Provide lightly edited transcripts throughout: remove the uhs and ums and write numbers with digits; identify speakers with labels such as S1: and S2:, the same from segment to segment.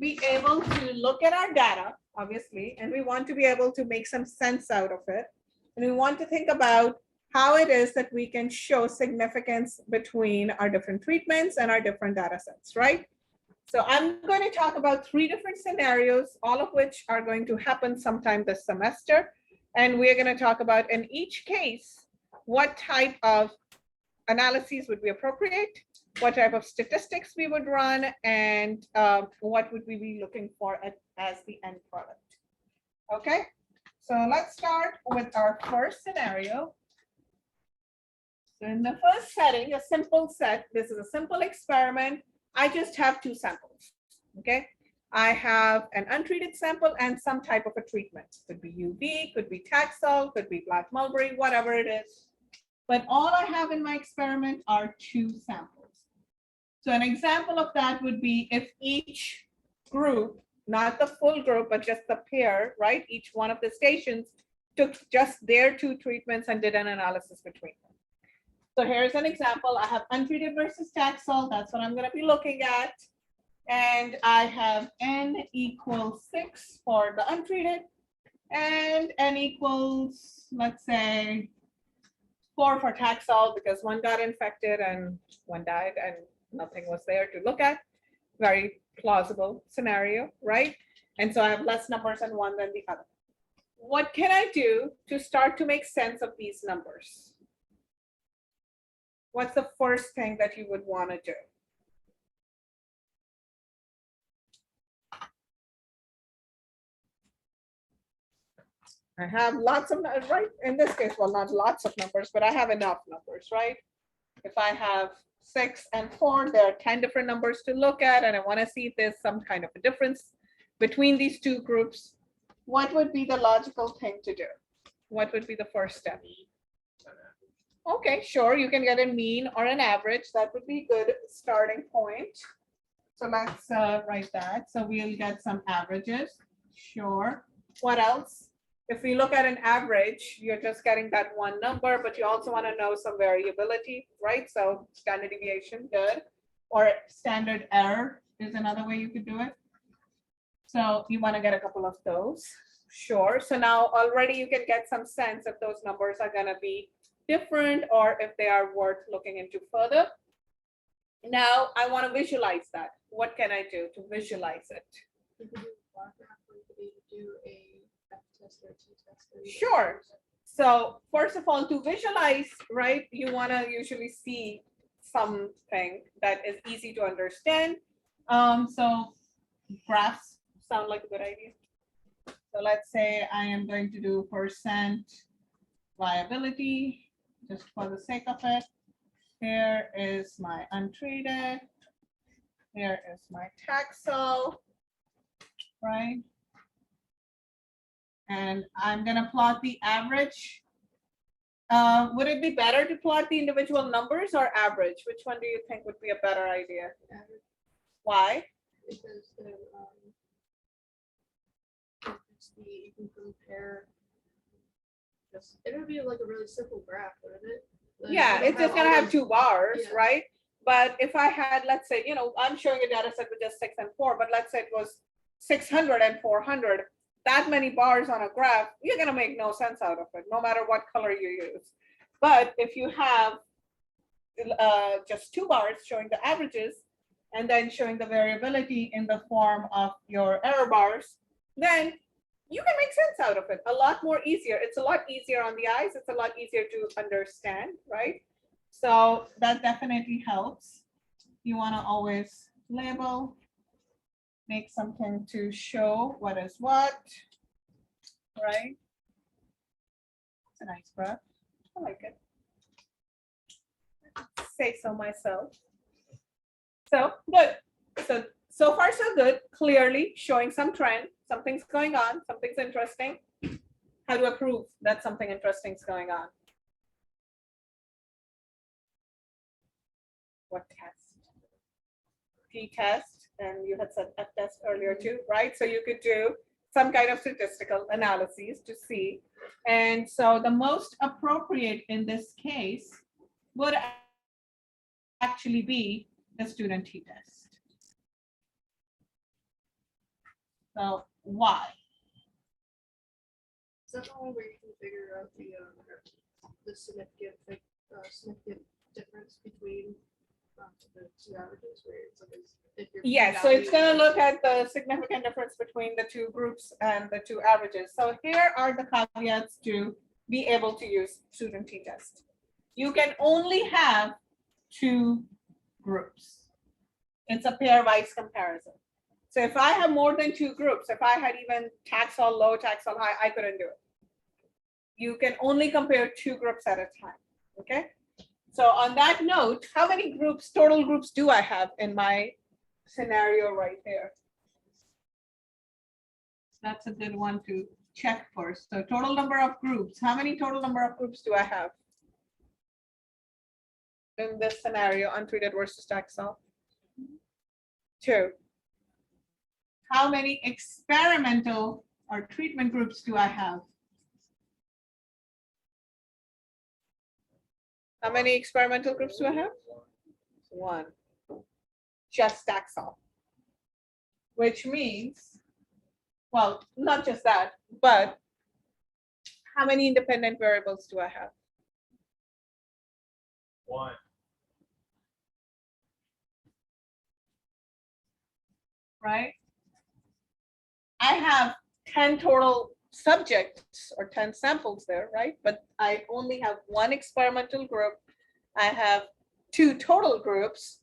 S1: be able to look at our data, obviously, and we want to be able to make some sense out of it. And we want to think about how it is that we can show significance between our different treatments and our different data sets, right? So I'm going to talk about 3 different scenarios, all of which are going to happen sometime this semester. And we're going to talk about in each case, what type of analyses would be appropriate, what type of statistics we would run, and what would we be looking for as the end product. Okay, so let's start with our first scenario. So in the first setting, a simple set, this is a simple experiment. I just have 2 samples, okay? I have an untreated sample and some type of a treatment. Could be UV, could be Taxol, could be black mulberry, whatever it is. But all I have in my experiment are 2 samples. So an example of that would be if each group, not the full group, but just the pair, right? Each one of the stations took just their 2 treatments and did an analysis between them. So here's an example. I have untreated versus Taxol. That's what I'm going to be looking at. And I have n equals 6 for the untreated and n equals, let's say, 4 for Taxol because one got infected and one died and nothing was there to look at. Very plausible scenario, right? And so I have less numbers in one than the other. What can I do to start to make sense of these numbers? What's the first thing that you would want to do? I have lots of, right? In this case, well, not lots of numbers, but I have enough numbers, right? If I have 6 and 4, there are 10 different numbers to look at, and I want to see if there's some kind of a difference between these 2 groups. What would be the logical thing to do? What would be the first step? Okay, sure, you can get a mean or an average. That would be a good starting point. So let's write that. So we'll get some averages. Sure. What else? If we look at an average, you're just getting that one number, but you also want to know some variability, right? So standard deviation, good. Or standard error is another way you could do it. So you want to get a couple of those. Sure. So now already you can get some sense if those numbers are going to be different or if they are worth looking into further. Now I want to visualize that. What can I do to visualize it? Sure. So first of all, to visualize, right, you want to usually see something that is easy to understand. So graphs sound like a good idea. So let's say I am going to do percent viability just for the sake of it. Here is my untreated. Here is my Taxol, right? And I'm going to plot the average. Would it be better to plot the individual numbers or average? Which one do you think would be a better idea? Average. Why?
S2: Because you can compare. It would be like a really simple graph, wouldn't it? Like
S1: yeah, it's just going to have 2 bars,
S2: yeah.
S1: right? But if I had, let's say, I'm showing a data set with just 6 and 4, but let's say it was 600 and 400. That many bars on a graph, you're going to make no sense out of it, no matter what color you use. But if you have just 2 bars showing the averages and then showing the variability in the form of your error bars, then you can make sense out of it a lot more easier. It's a lot easier on the eyes. It's a lot easier to understand, right? So that definitely helps. You want to always label, make something to show what is what, right? It's a nice graph. I like it. Say so myself. So good. So far so good. Clearly showing some trend. Something's going on. Something's interesting. How do I prove that something interesting is going on? What test? T-test, and you had said F-test earlier too, right? So you could do some kind of statistical analyses to see. And so the most appropriate in this case would actually be the student t-test. So why?
S2: Is that the one where you can figure out the significant significant difference between the two averages, where it's like if your
S1: Yes, so it's going to
S2: p-value
S1: look at the significant difference between the two groups and the two averages. So here are the caveats to be able to use student t-test. You can only have two groups. It's a pairwise comparison. So if I have more than two groups, if I had even Taxol low, Taxol high, I couldn't do it. You can only compare two groups at a time, okay? So on that note, how many groups, total groups do I have in my scenario right there? That's a good one to check first. So total number of groups, how many total number of groups do I have in this scenario, untreated versus Taxol? 2. How many experimental or treatment groups do I have? How many experimental groups do I have? 1. Just Taxol. Which means, well, not just that, but how many independent variables do I have?
S3: 1.
S1: Right? I have 10 total subjects or 10 samples there, right? But I only have 1 experimental group. I have 2 total groups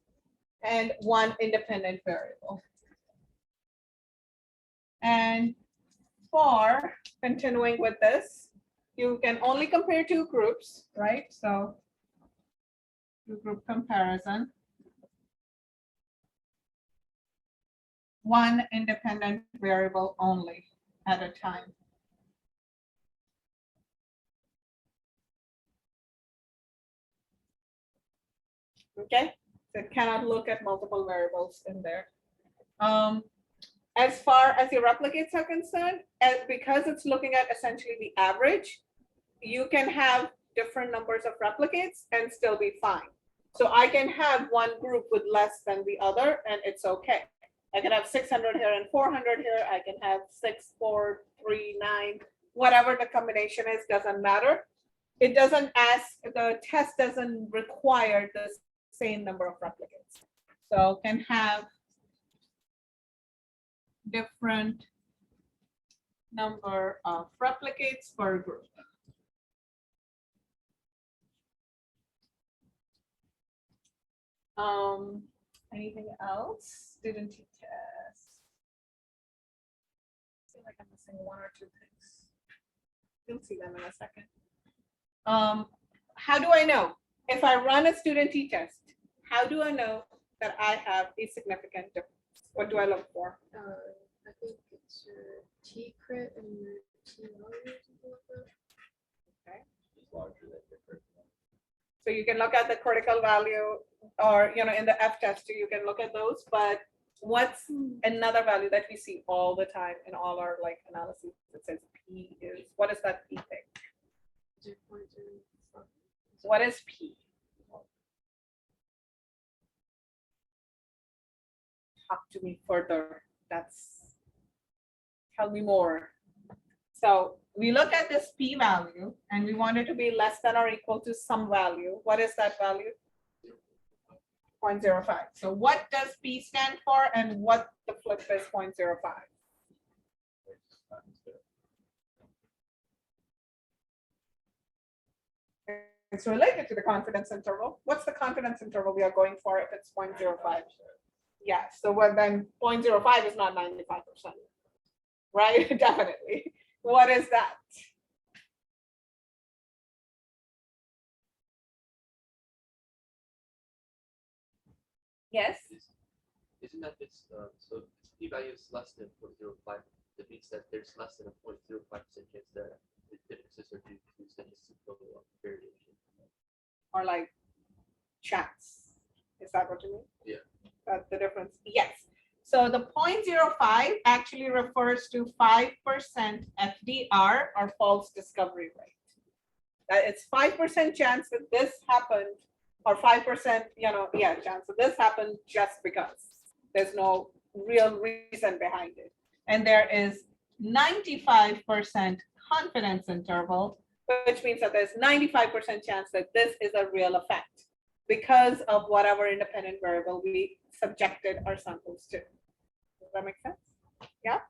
S1: and 1 independent variable. And for continuing with this, you can only compare 2 groups, right? So 2-group comparison. 1 independent variable only at a time. Okay, so it cannot look at multiple variables in there. As far as your replicates are concerned, because it's looking at essentially the average, you can have different numbers of replicates and still be fine. So I can have one group with less than the other, and it's okay. I can have 600 here and 400 here. I can have 6, 4, 3, 9, whatever the combination is, doesn't matter. It doesn't ask, the test doesn't require the same number of replicates. So can have different number of replicates per group. Anything else? Student t-test. I feel like I'm missing 1 or 2 things. You'll see them in a second. How do I know? If I run a student t-test, how do I know that I have a significant difference? What do I look for?
S2: I think it's your T crit and your T value or something like that.
S1: Okay.
S3: It's larger than your first one.
S1: So you can look at the critical value, or in the F test too, you can look at those. But what's another value that we see all the time in all our analyses? It says P is, what is that P thing?
S2: 0.05.
S1: What is P? Talk to me further. Tell me more. So we look at this P value and we want it to be less than or equal to some value. What is that value? 0.05. So what does P stand for and what the flip is 0.05? It's related to the confidence interval. What's the confidence interval we are going for if it's 0.05? Yeah, so then 0.05 is not 95%, right? Definitely. What is that? Yes.
S4: Isn't that it's so if p-value is less than 0.05, that means that there's less than a 0.05% chance that the differences are due to statistical variation.
S1: Or like chance. Is that what you mean?
S4: Yeah.
S1: That's the difference. Yes. So the 0.05 actually refers to 5% FDR or false discovery rate. That it's 5% chance that this happened, or 5%, chance that this happened just because there's no real reason behind it. and there is 95% confidence interval, which means that there's 95% chance that this is a real effect because of whatever independent variable we subjected our samples to. Does that make sense? Yeah.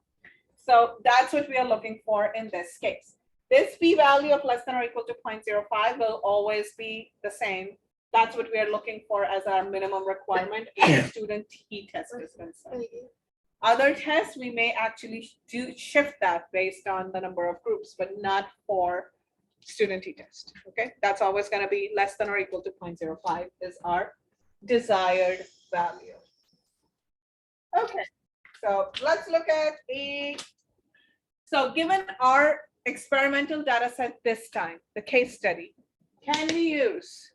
S1: So that's what we are looking for in this case. This p-value of less than or equal to 0.05 will always be the same. That's what we are looking for as our minimum requirement if student t-test is concerned. Other tests, we may actually do shift that based on the number of groups, but not for student t-test. Okay, that's always going to be less than or equal to 0.05 is our desired value. Okay, so let's look at so given our experimental data set this time, the case study, can we use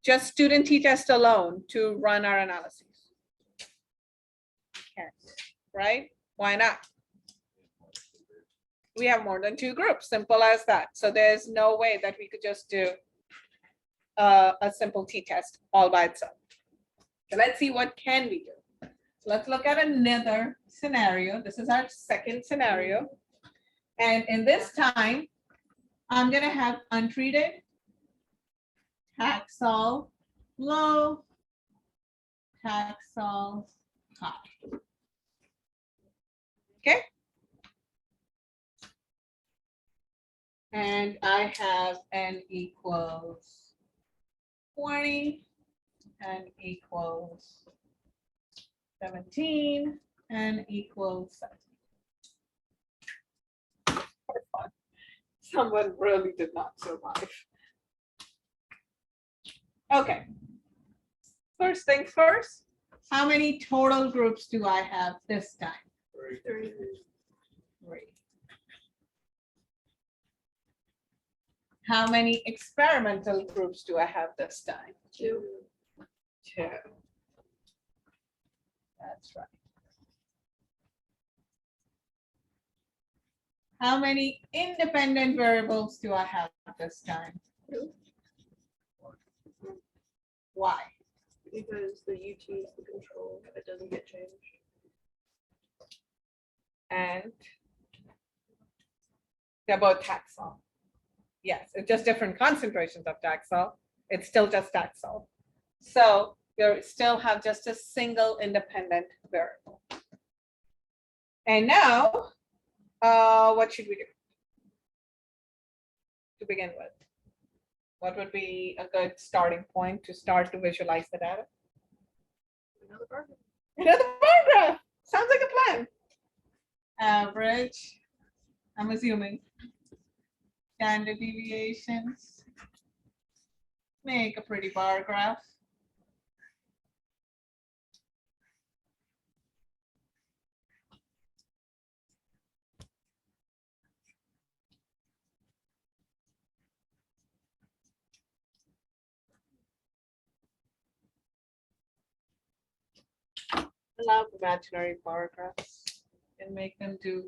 S1: just student t-test alone to run our analyses? Can't, right? Why not? We have more than 2 groups, simple as that. So there's no way that we could just do a simple t-test all by itself. So let's see what can we do. So let's look at another scenario. This is our second scenario. And in this time, I'm going to have untreated, Taxol low, Taxol high. Okay. And I have n equals 20, n equals 17, n equals 7. Someone really did not survive. Okay. First things first, how many total groups do I have this time? 3. How many experimental groups do I have this time?
S2: 2.
S1: 2. That's right. How many independent variables do I have this time?
S2: 2.
S1: Why?
S2: Because the UT is the control, it doesn't get changed.
S1: And they're both Taxol. Yes, it's just different concentrations of Taxol. It's still just Taxol. So you still have just a single independent variable. And now, what should we do to begin with? What would be a good starting point to start to visualize the data?
S2: Another bar graph.
S1: Another bar graph. Sounds like a plan. Average, I'm assuming. Standard deviations. Make a pretty bar graph. I love imaginary bar graphs and make them do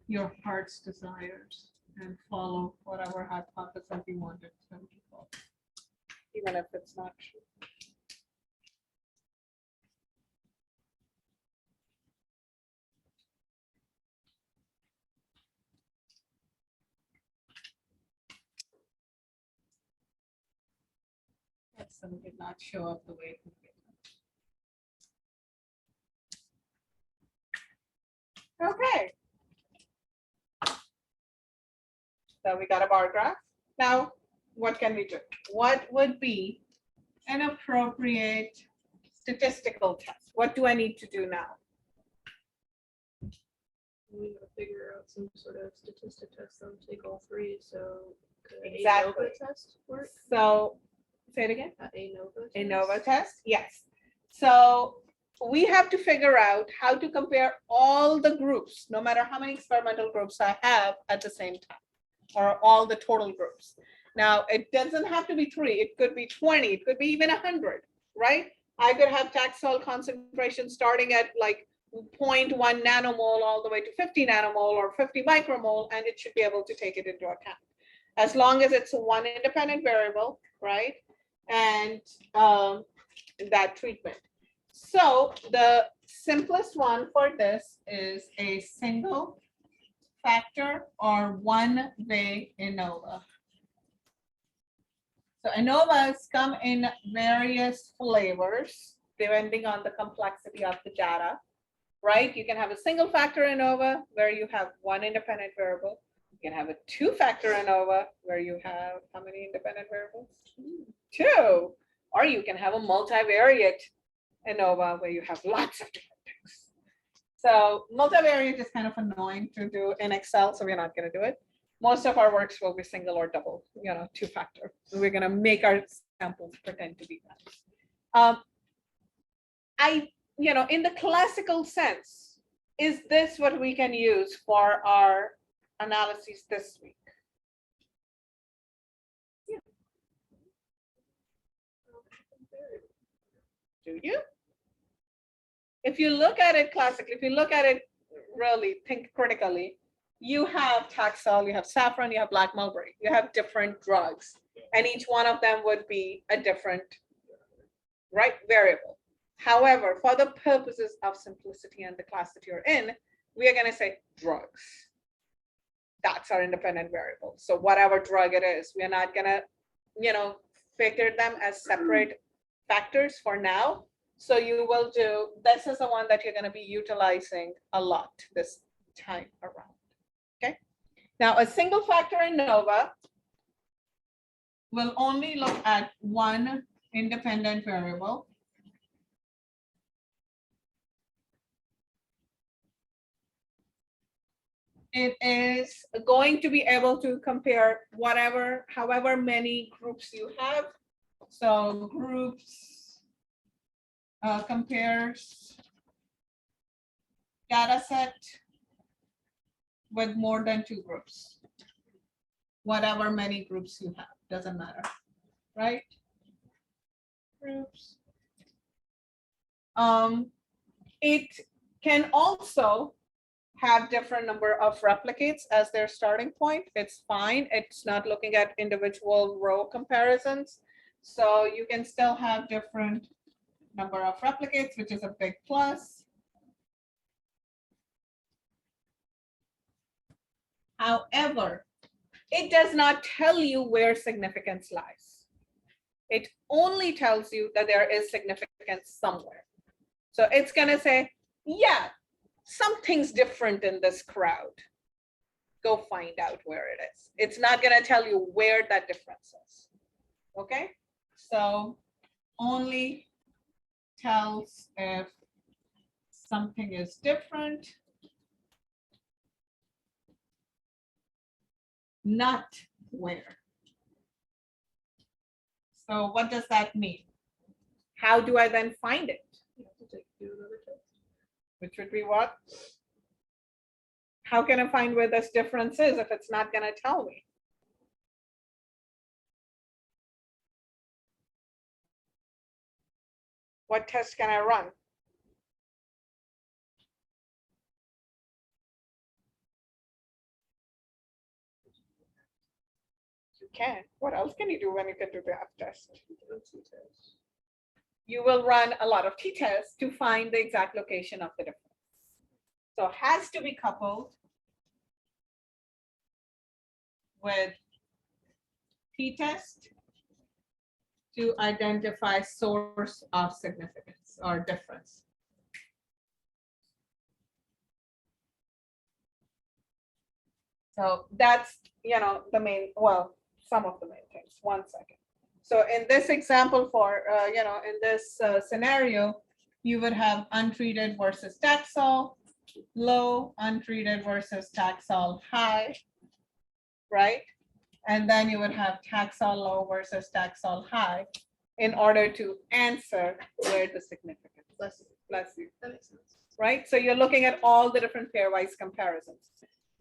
S1: your heart's desires and follow whatever hypothesis you wanted them to follow, even if it's not true. That some did not show up the way it would be. Okay. So we got a bar graph. Now, what can we do? What would be an appropriate statistical test? What do I need to do now?
S2: We gotta figure out some sort of statistic test that would take all 3, so could an
S1: Exactly.
S2: ANOVA test work?
S1: So, say it again.
S2: ANOVA
S1: A ANOVA test? Yes. So we have to figure out how to compare all the groups, no matter how many experimental groups I have at the same time, or all the total groups. Now, it doesn't have to be 3. It could be 20. It could be even 100, right? I could have Taxol concentration starting at like 0.1 nanomole all the way to 50 nanomole or 50 micromole, and it should be able to take it into account. As long as it's one independent variable, right? And that treatment. So the simplest one for this is a single factor or one-way ANOVA. So ANOVAs come in various flavors depending on the complexity of the data, right? You can have a single factor ANOVA where you have one independent variable. You can have a two-factor ANOVA where you have how many independent variables? Two. Or you can have a multivariate ANOVA where you have lots of different things. So multivariate is kind of annoying to do in Excel, so we're not going to do it. Most of our works will be single or double, two-factor. So we're going to make our samples pretend to be that. In the classical sense, is this what we can use for our analyses this week? Yeah. Do you? If you look at it classically, if you look at it really, think critically, you have Taxol, you have saffron, you have black mulberry, you have different drugs, and each one of them would be a different, right, variable. However, for the purposes of simplicity and the class that you're in, we are going to say drugs. That's our independent variable. So whatever drug it is, we are not going to, figure them as separate factors for now. So you will do, this is the one that you're going to be utilizing a lot this time around. Okay. Now a single factor ANOVA will only look at one independent variable. It is going to be able to compare however many groups you have. So groups compares data set with more than two groups. Whatever many groups you have, doesn't matter, right? Groups. It can also have different number of replicates as their starting point. It's fine. It's not looking at individual row comparisons. So you can still have different number of replicates, which is a big plus. However, it does not tell you where significance lies. It only tells you that there is significance somewhere. So it's going to say, yeah, something's different in this crowd. Go find out where it is. It's not going to tell you where that difference is. Okay, so only tells if something is different, not where. So what does that mean? How do I then find it?
S2: You have to do another test.
S1: Which would be what? How can I find where this difference is if it's not going to tell me? What test can I run? You can. What else can you do when you can do the F-test? You will run a lot of t-tests to find the exact location of the difference. So it has to be coupled with t-test to identify source of significance or difference. So that's, the main, some of the main things. 1 second. So in this example for, in this scenario, you would have untreated versus Taxol, low, untreated versus Taxol high, right? And then you would have Taxol low versus Taxol high in order to answer where the significance. Bless you.
S2: That makes sense.
S1: Right? So you're looking at all the different pairwise comparisons.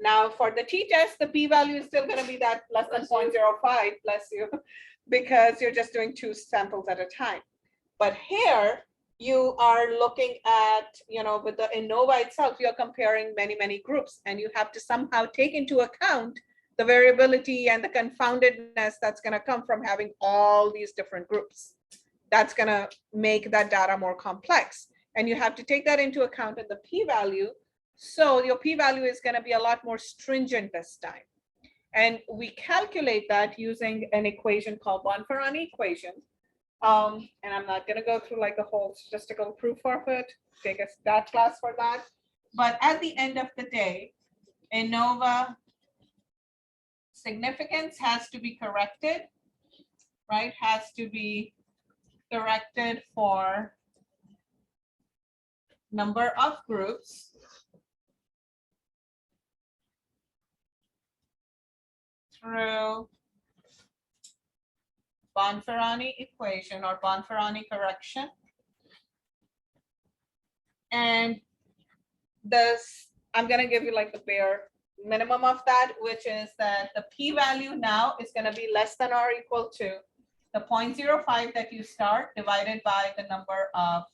S1: Now for the t-test, the p-value is still going to be that less than 0.05, bless you, because you're just doing 2 samples at a time. But here you are looking at, with the ANOVA itself, you're comparing many, many groups, and you have to somehow take into account the variability and the confoundedness that's going to come from having all these different groups. that's gonna make that data more complex. And you have to take that into account in the p-value. So your p-value is gonna be a lot more stringent this time. And we calculate that using an equation called Bonferroni equation. And I'm not gonna go through like the whole statistical proof of it, take a stat class for that. But at the end of the day, ANOVA significance has to be corrected, right? Has to be corrected for number of groups through Bonferroni equation or Bonferroni correction. And this, I'm gonna give you like the bare minimum of that, which is that the p-value now is gonna be less than or equal to the 0.05 that you start divided by the number of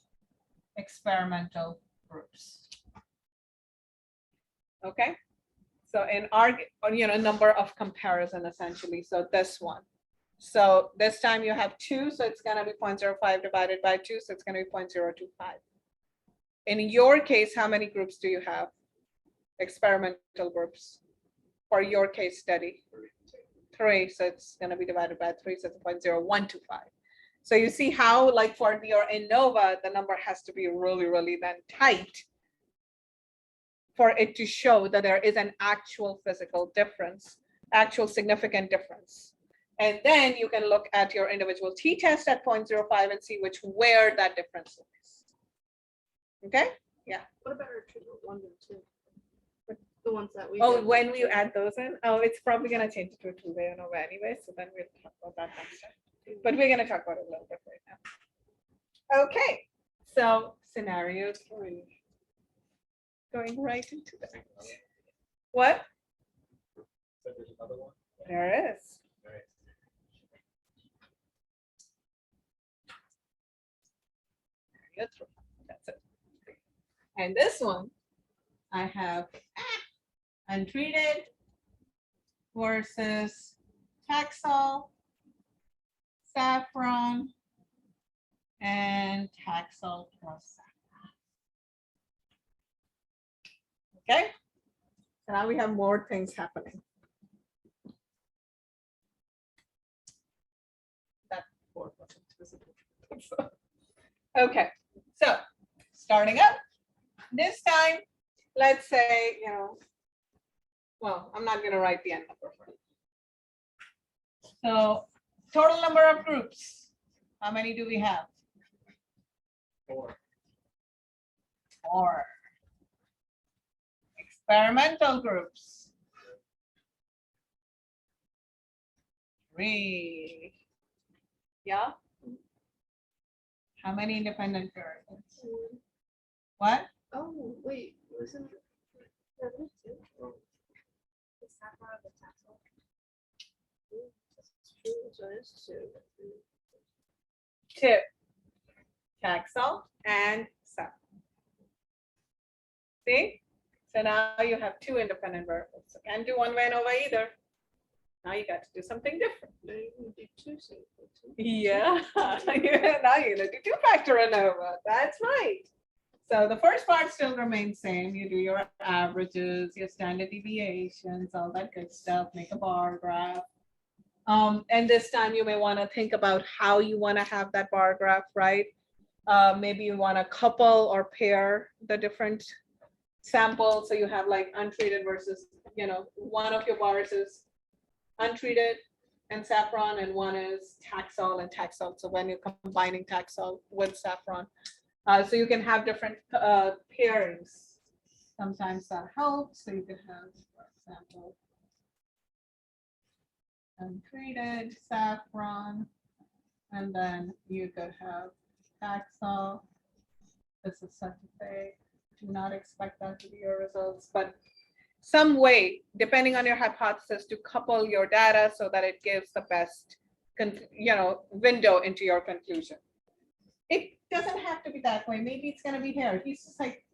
S1: experimental groups. Okay, so in our, number of comparison essentially, so this one. So this time you have 2, so it's gonna be 0.05 divided by 2, so it's gonna be 0.025. In your case, how many groups do you have? Experimental groups for your case study? 3, so it's gonna be divided by 3, so it's 0.0125. So you see how, like for your ANOVA, the number has to be really, really then tight for it to show that there is an actual physical difference, actual significant difference. And then you can look at your individual t-test at 0.05 and see where that difference is. Okay?
S2: What about our treatment 1 and 2? The ones that we.
S1: Oh,
S2: did.
S1: when we add those in, it's probably gonna change it to a two-way ANOVA anyway, so then we'll talk about that next time. But we're gonna talk about it a little bit right now. Okay, so scenario 3. Going right into that. What?
S3: So there's another one?
S1: There is.
S3: All right.
S1: Scenario 3. That's it. And this one, I have untreated versus Taxol, saffron, and Taxol plus saffron. Okay, so now we have more things happening. That board wasn't visible. Okay, so starting up, this time, let's say, well, I'm not gonna write the end number for it. So total number of groups, how many do we have?
S3: 4.
S1: 4. Experimental groups. 3. Yeah. How many independent variables? What?
S2: Oh, wait, wasn't it? Yeah, me too. Oh. The saffron, the tassel. That's true, so it's 2.
S1: 2. Taxol and saffron. See? So now you have 2 independent variables. So can't do one way ANOVA either. Now you got to do something different.
S2: Now you can do 2 single.
S1: Yeah, now you're gonna do 2-factor ANOVA. That's right. So the first part still remains same. You do your averages, your standard deviations, all that good stuff, make a bar graph. And this time you may want to think about how you want to have that bar graph, right? Maybe you want to couple or pair the different samples. So you have like untreated versus, one of your bars is untreated and saffron, and one is Taxol and Taxol. So when you're combining Taxol with saffron, so you can have different pairings. Sometimes that helps. So you can have, for example, untreated saffron, and then you could have Taxol. This is such a fake. Do not expect that to be your results, but some way, depending on your hypothesis, to couple your data so that it gives the best, window into your conclusion. It doesn't have to be that way. Maybe it's going to be here. He's just like,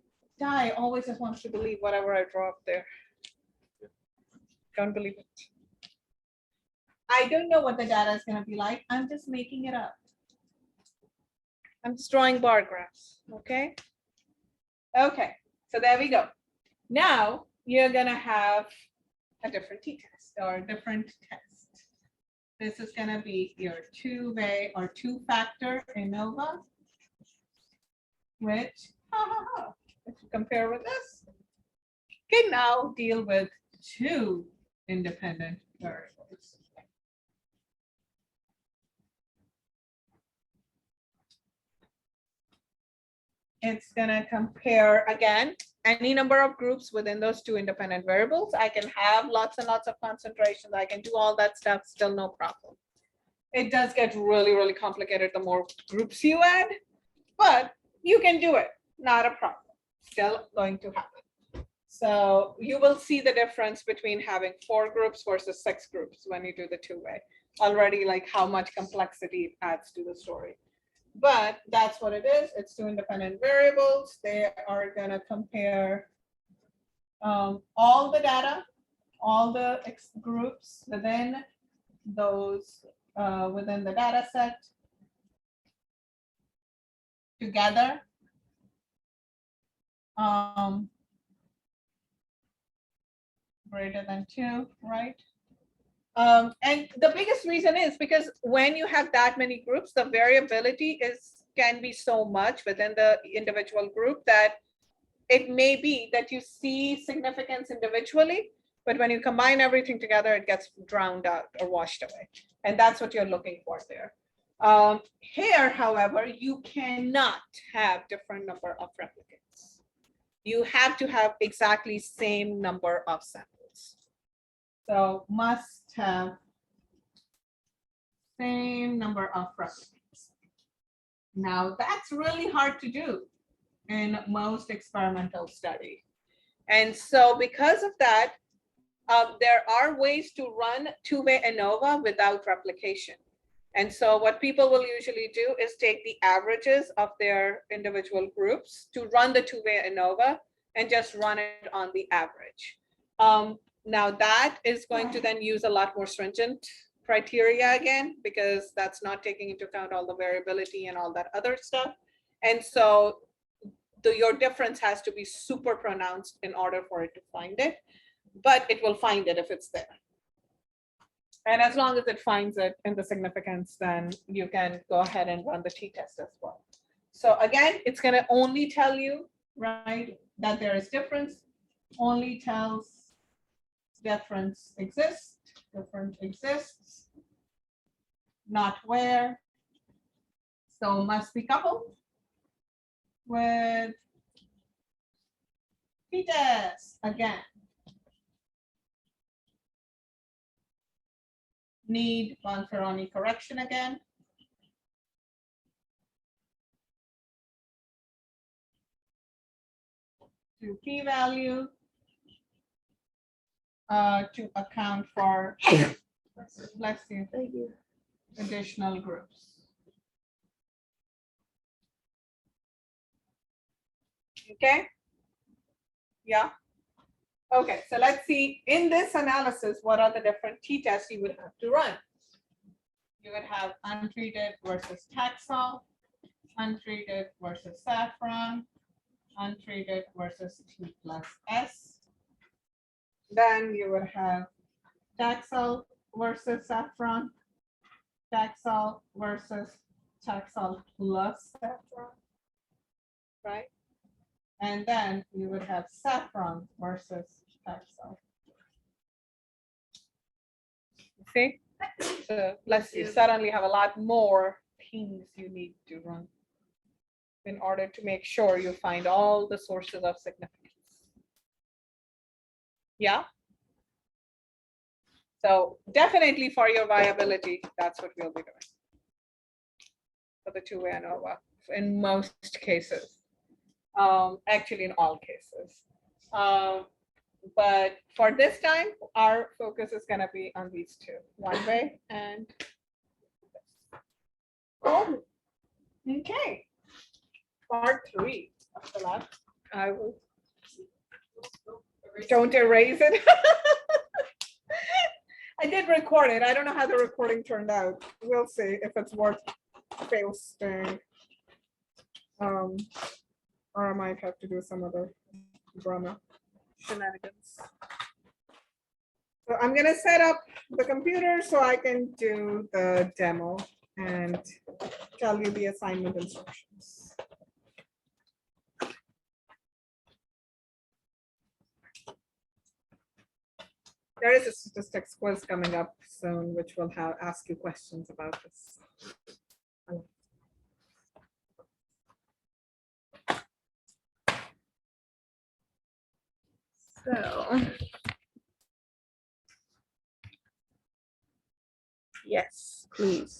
S1: Di always just wants to believe whatever I draw up there. Don't believe it. I don't know what the data is going to be like. I'm just making it up. I'm just drawing bar graphs, okay? Okay, so there we go. Now you're gonna have a different t-test or a different test. This is gonna be your two-way or two-factor ANOVA, which, if you compare with this, can now deal with two independent variables. It's gonna compare, again, any number of groups within those two independent variables. I can have lots and lots of concentrations. I can do all that stuff, still no problem. It does get really, really complicated the more groups you add, but you can do it, not a problem. Still going to happen. So you will see the difference between having 4 groups versus 6 groups when you do the two-way. Already, like how much complexity it adds to the story. But that's what it is. It's two independent variables. They are going to compare all the data, all the groups within those, within the data set together. Greater than 2, right? And the biggest reason is because when you have that many groups, the variability can be so much within the individual group that it may be that you see significance individually, but when you combine everything together, it gets drowned out or washed away. And that's what you're looking for there. Here, however, you cannot have different number of replicates. You have to have exactly same number of samples. So must have same number of replicates. Now that's really hard to do in most experimental study. And so because of that, there are ways to run two-way ANOVA without replication. And so what people will usually do is take the averages of their individual groups to run the two-way ANOVA and just run it on the average. Now that is going to then use a lot more stringent criteria again, because that's not taking into account all the variability and all that other stuff. And so your difference has to be super pronounced in order for it to find it, but it will find it if it's there. And as long as it finds it in the significance, then you can go ahead and run the t-test as well. So again, it's going to only tell you, right, that there is difference, only tells difference exists, not where. So must be coupled with t-test again. Need Bonferroni correction again. To p-value to account for, bless you,
S2: Thank you.
S1: additional groups. Okay. Yeah. Okay, so let's see in this analysis, what are the different t-tests you would have to run? You would have untreated versus Taxol, untreated versus saffron, untreated versus T plus S. Then you would have Taxol versus saffron, Taxol versus Taxol plus saffron, right? And then you would have saffron versus Taxol. See? So let's you suddenly have a lot more things you need to run in order to make sure you find all the sources of significance. Yeah. So definitely for your viability, that's what we'll be doing for the two-way ANOVA in most cases. Actually, in all cases. But for this time, our focus is going to be on these two, one way and this. Oh, okay. Part 3 of the lab. I will. Don't erase it. I did record it. I don't know how the recording turned out. We'll see if it's worth pasting. Or I might have to do some other drama shenanigans. So I'm gonna set up the computer so I can do the demo and tell you the assignment instructions. There is a statistics quiz coming up soon, which will ask you questions about this. So. Yes, please.